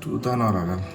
दूध आणावं लागेल.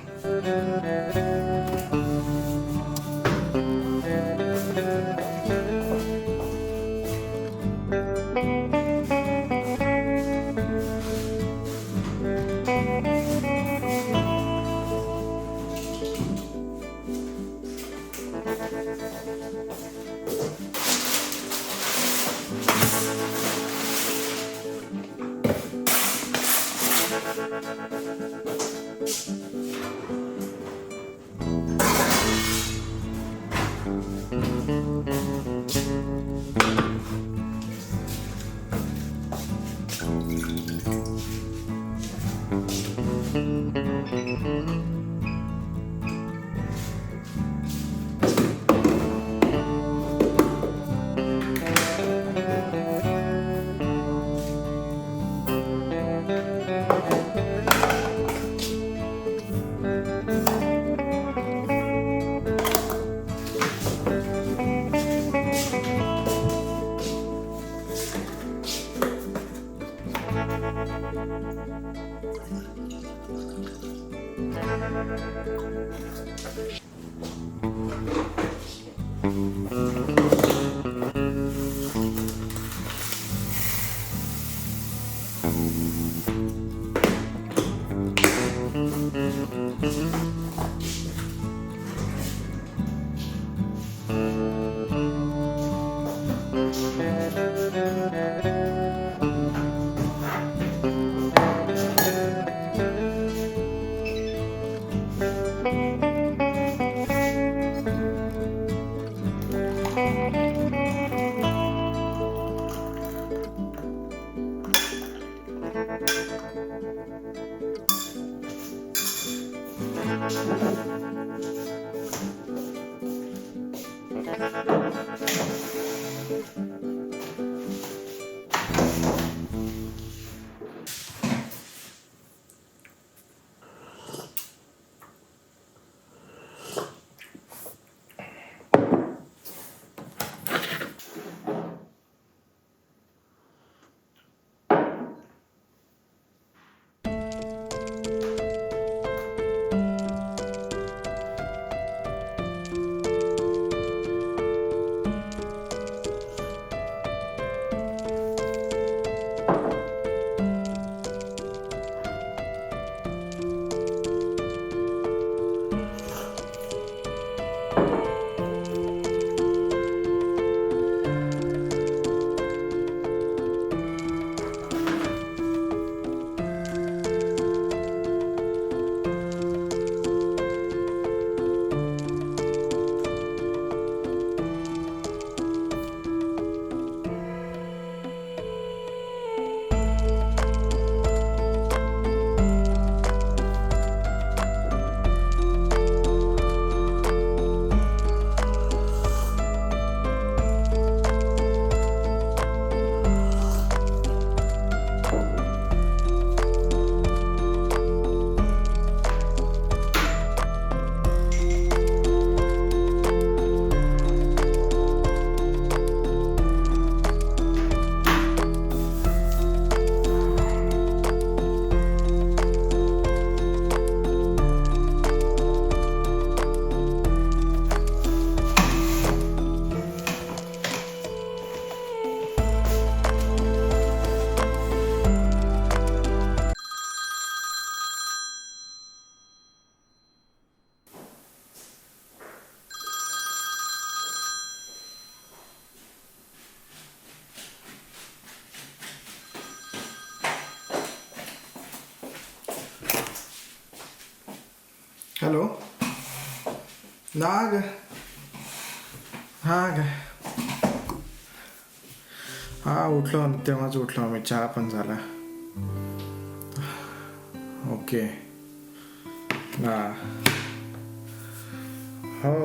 हॅलो नाग. हां काय हां उठलो तेव्हाच उठलो मी. चहा पण झाला. ओके हां हो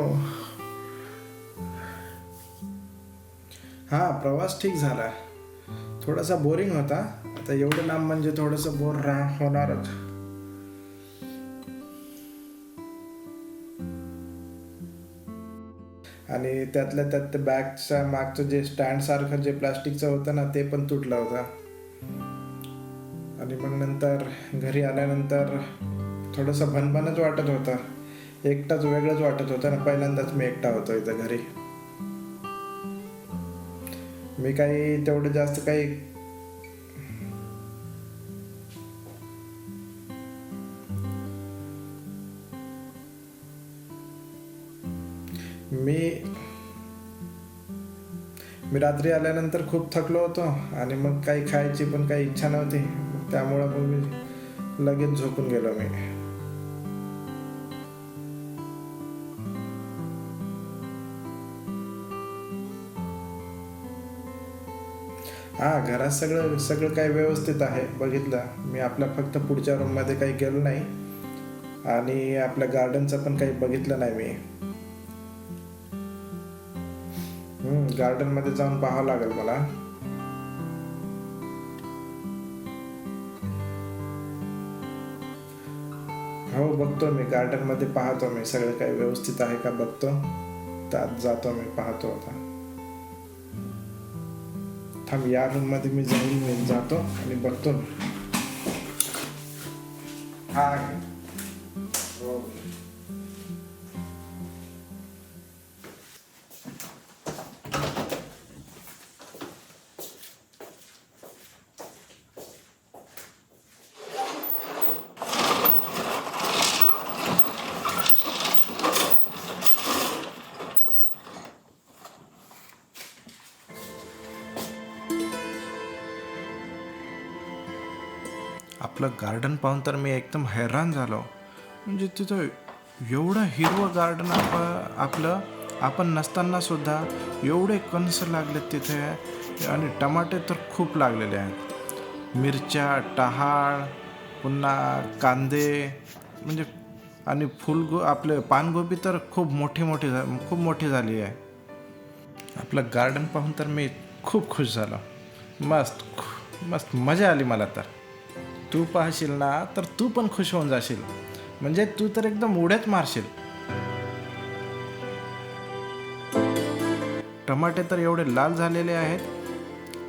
हां प्रवास ठीक झाला. थोडासा बोरिंग होता. आता एवढं लांब म्हणजे थोडंसं बोर होणारच. आणि त्यातल्या त्यात ते बॅगच्या मागचं जे स्टँड सारखं जे प्लास्टिकचं होतं ना, ते पण तुटलं होतं. आणि मग नंतर घरी आल्यानंतर थोडंसं भनभनच वाटत होतं. एकटाच वेगळंच वाटत होतं ना, पहिल्यांदाच मी एकटा होतो इथं घरी. मी काही तेवढं जास्त काही मी मी रात्री आल्यानंतर खूप थकलो होतो आणि मग काही खायची पण काही इच्छा नव्हती. त्यामुळं मग मी लगेच झोपून गेलो मी. हा, घरात सगळं सगळं काही व्यवस्थित आहे. बघितलं मी, आपल्या फक्त पुढच्या रूममध्ये काही गेलो नाही आणि आपल्या गार्डनचं पण काही बघितलं नाही मी. गार्डन मध्ये जाऊन पाहावं लागेल मला. हो, बघतो मी गार्डन मध्ये, पाहतो मी सगळं काही व्यवस्थित आहे का बघतो. त्यात जातो मी, पाहतो आता. थांब, या रूम मध्ये मी जातो आणि बघतो. हा, हो. आपलं गार्डन पाहून तर मी एकदम हैराण झालो. म्हणजे तिथं एवढं हिरवं गार्डन आपलं आपण नसताना सुद्धा एवढे कणस लागलेत तिथे. आणि टमाटे तर खूप लागलेले आहेत. मिरच्या, टहाळ, पुन्हा कांदे, म्हणजे आणि आपले पानगोबी तर खूप मोठी झाली आहे. आपलं गार्डन पाहून तर मी खूप खुश झालो. मस्त मस्त मजा आली मला तर. तू पाहशील ना तर तू पण खुश होऊन जाशील. म्हणजे तू तर एकदम उड्याच मारशील. टमाटे तर एवढे लाल झालेले आहेत,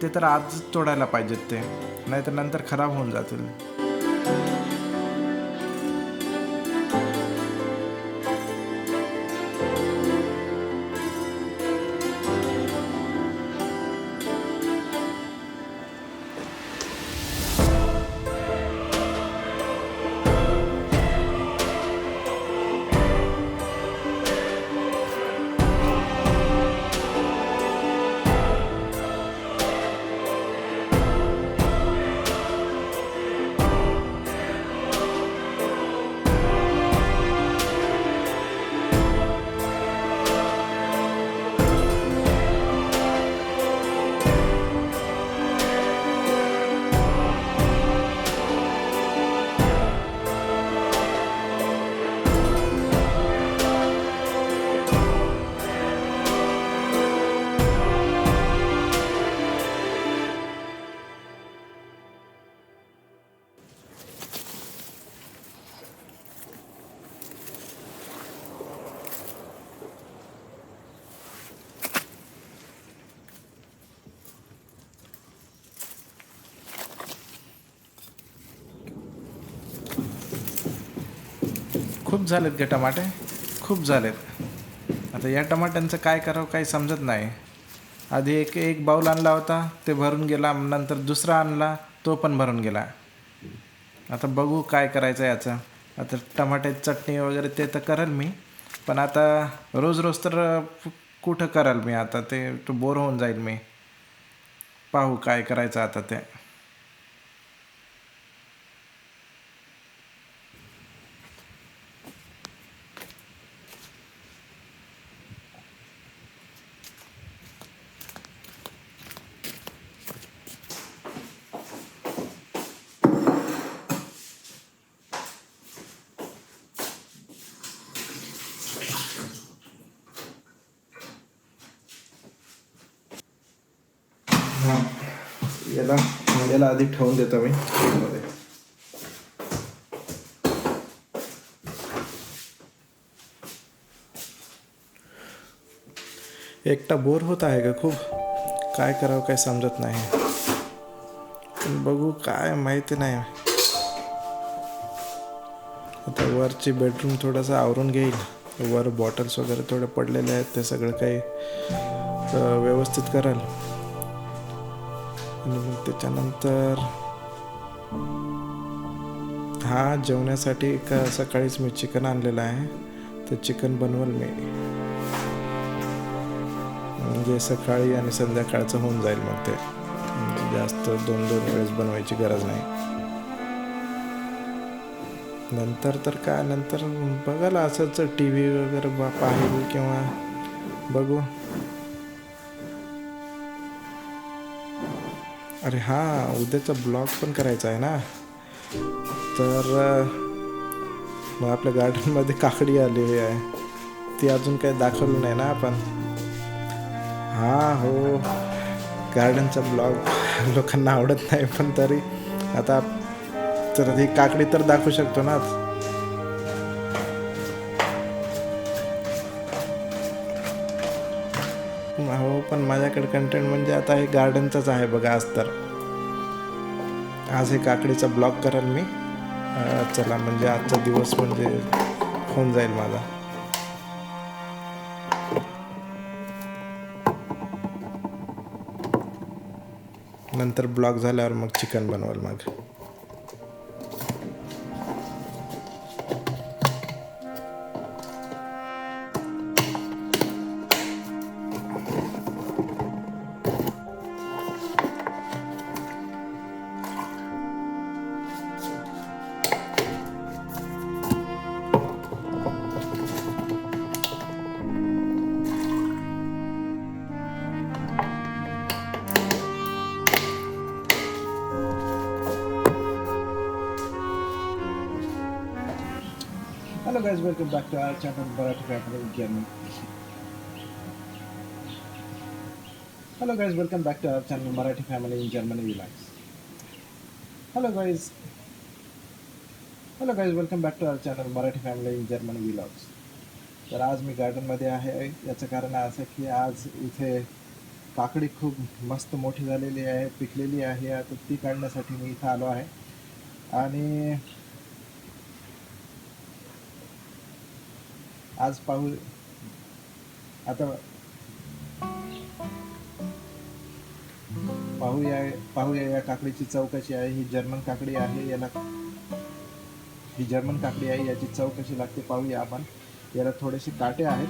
ते तर आजच तोडायला पाहिजेत ते, नाहीतर नंतर खराब होऊन जातील. खूप झालेत गे टमाटे, खूप झालेत. आता या टमाट्यांचं काय करावं काही समजत नाही. आधी एक बाऊल आणला होता, ते भरून गेला. नंतर दुसरा आणला, तो पण भरून गेला. आता बघू काय करायचं याचं. आता टमाट्याची चटणी वगैरे ते तर करेल मी, पण आता रोज रोज तर कुठं कराल मी. आता ते बोर होऊन जाईल मी. पाहू काय करायचं आता ते. याला याला आधी ठेवून देतो मी फ्रीजमध्ये. एकटा बोर होत आहे का खूप, काय करावं काय समजत नाही. पण बघू काय माहिती नाही. आता वरची बेडरूम थोडंसं आवरून घेईल. वर बॉटल्स वगैरे थोडे पडलेले आहेत, ते सगळं काही व्यवस्थित कराल. आणि मग त्याच्यानंतर जेवण्यासाठी सकाळीच मी चिकन आणलेलं आहे, तर चिकन बनवल मी. म्हणजे सकाळी आणि संध्याकाळचं होऊन जाईल मग ते. म्हणजे जास्त 2-2 वेळेस बनवायची गरज नाही. नंतर तर काय, नंतर बघायला असंच टी व्ही वगैरे पाहिल किंवा बघू. अरे उद्याचा ब्लॉग पण करायचा आहे ना. तर मग आपल्या गार्डनमध्ये काकडी आलेली आहे, ती अजून काही दाखवली नाही ना आपण. हो, गार्डनचा ब्लॉग लोकांना आवडत नाही, पण तरी आता तर ही काकडी तर दाखवू शकतो ना. हो, पण माझ्याकडे कंटेंट म्हणजे आता हे गार्डनचाच आहे बघा. आज हे काकडीचा ब्लॉग कराल मी. चला, म्हणजे आजचा दिवस म्हणजे होऊन जाईल माझा. नंतर ब्लॉग झाल्यावर मग चिकन बनवाल मग. Hello guys, welcome back to our channel Marathi Family in Germany. Hello guys, welcome back to our channel Marathi Family in Germany Vlogs. Hello guys, welcome back to our channel Marathi Family in Germany Vlogs. तर आज मी गार्डनमध्ये आहे. याचं कारण असं की आज इथे काकडी खूप मस्त मोठी झालेली आहे, पिकलेली आहे. आता ती काढण्यासाठी मी इथं आलो आहे. आणि आज पाहूया या काकडीची चव कशी आहे. ही जर्मन काकडी आहे. याची चव कशी लागते पाहूया आपण. याला थोडेसे काटे आहेत,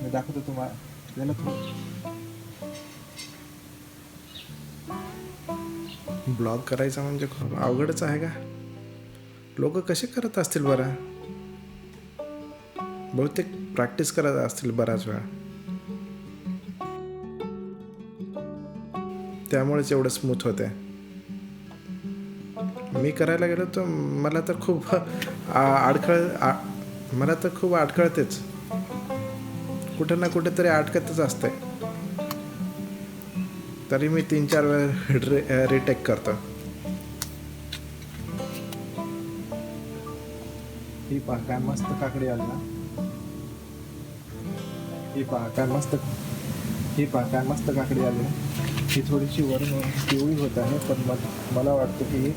मी दाखवतो तुम्हाला. याला ब्लॉग करायचा म्हणजे खूप अवघडच आहे का. लोक कसे करत असतील बरं. बहुतेक प्रॅक्टिस करत असतील बराच वेळा, त्यामुळेच एवढं स्मूथ होते. मी करायला गेलो तर मला तर खूप अडखळतेच. कुठं ना कुठे तरी अडकतच असते. तरी मी 3-4 वेळा रिटेक करतो. ही पहा काय मस्त काकडी आली ना. ही पहा काय मस्त काकडी आली ना. ही थोडीशी वरून पिवळी होत आहे, पण मला वाटतं की ही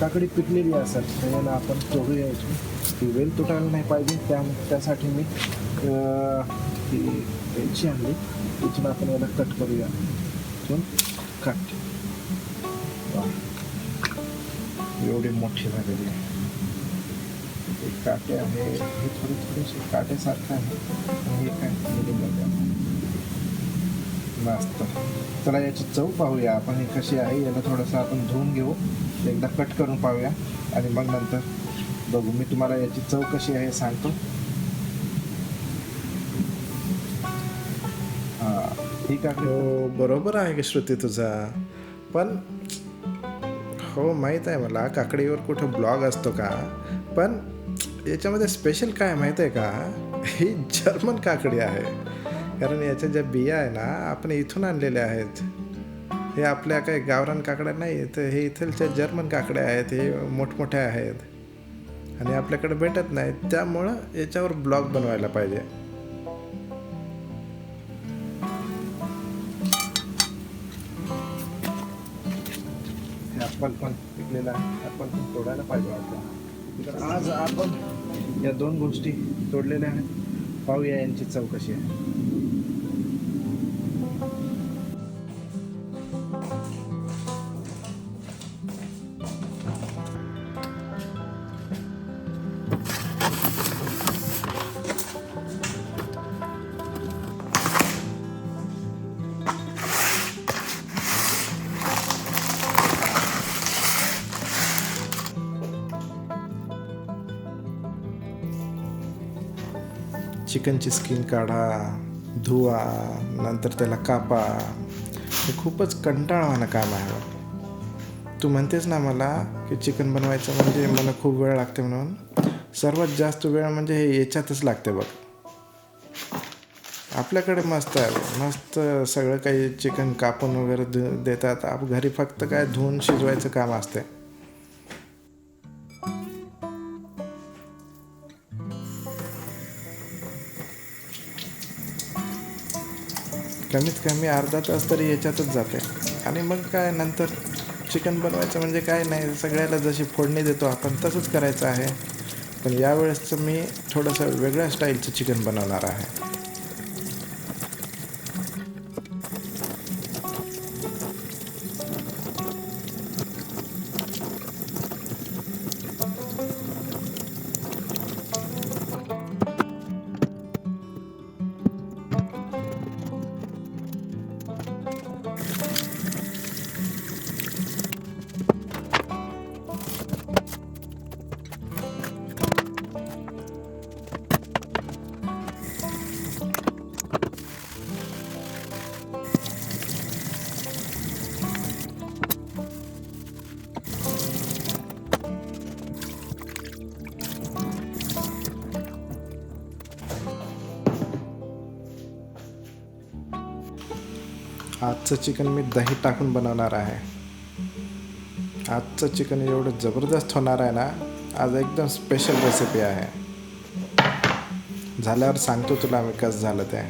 काकडी पिकलेली असेल. त्याला आपण तोडू यायची. ती वेल तुटायला नाही पाहिजे, त्यासाठी मी ही वेलची आणली. तिथून आपण याला कट करूया. कट. एवढी मोठी झालेली आहे. काटे आहे, हे थोडेसे काटेसारखं आहे. हे काय मस्त. चला याची चव पाहूया आपण, ही कशी आहे. याला थोडंसं आपण धुवून घेऊ, एकदा कट करून पाहूया आणि मग नंतर बघू. मी तुम्हाला याची चव कशी आहे सांगतो. ही काकडी हो बरोबर आहे की श्रुती तुझा. पण हो माहीत आहे मला काकडीवर कुठं ब्लॉग असतो का. पण याच्यामध्ये स्पेशल काय माहीत आहे का, ही जर्मन काकडी आहे. कारण याच्या ज्या बिया आहे ना, आपण इथून आणलेल्या आहेत. हे आपल्या काही गावरान काकड्या नाही, तर हे इथलच्या जर्मन काकड्या आहेत. हे मोठमोठ्या आहेत आणि आपल्याकडे भेटत नाहीत, त्यामुळं याच्यावर ब्लॉग बनवायला पाहिजे. हे ॲपल पण पिकलेला आहे, ॲपल पण तोडायला पाहिजे वाटतं. तर आज आपण या 2 गोष्टी तोडलेल्या आहेत. पाहूया यांची चव कशी आहे. चिकनची स्किन काढा, धुवा, नंतर त्याला कापा. हे खूपच कंटाळवाणं काम आहे. तू म्हणतेस ना मला की चिकन बनवायचं म्हणजे मला खूप वेळ लागते म्हणून. सर्वात जास्त वेळ म्हणजे हे याच्यातच लागते बघ. आपल्याकडे मस्त आहे, मस्त सगळं काही चिकन कापून वगैरे देतात. घरी फक्त काय धुवून शिजवायचं काम असते. कमीत कमी अर्धा तास तरी याच्यातच जाते. आणि मग काय नंतर चिकन बनवायचं म्हणजे काय नाही, सगळ्याला जशी फोडणी देतो आपण तसंच करायचं आहे. पण यावेळेसचं मी थोडंसं वेगळ्या स्टाईलचं चिकन बनवणार आहे. आजचं चिकन मी दही टाकून बनवणार आहे. आजचं चिकन एवढं जबरदस्त होणार आहे ना, आज एकदम स्पेशल रेसिपी आहे. झाल्यावर सांगतो तुला मी कसं झालं ते.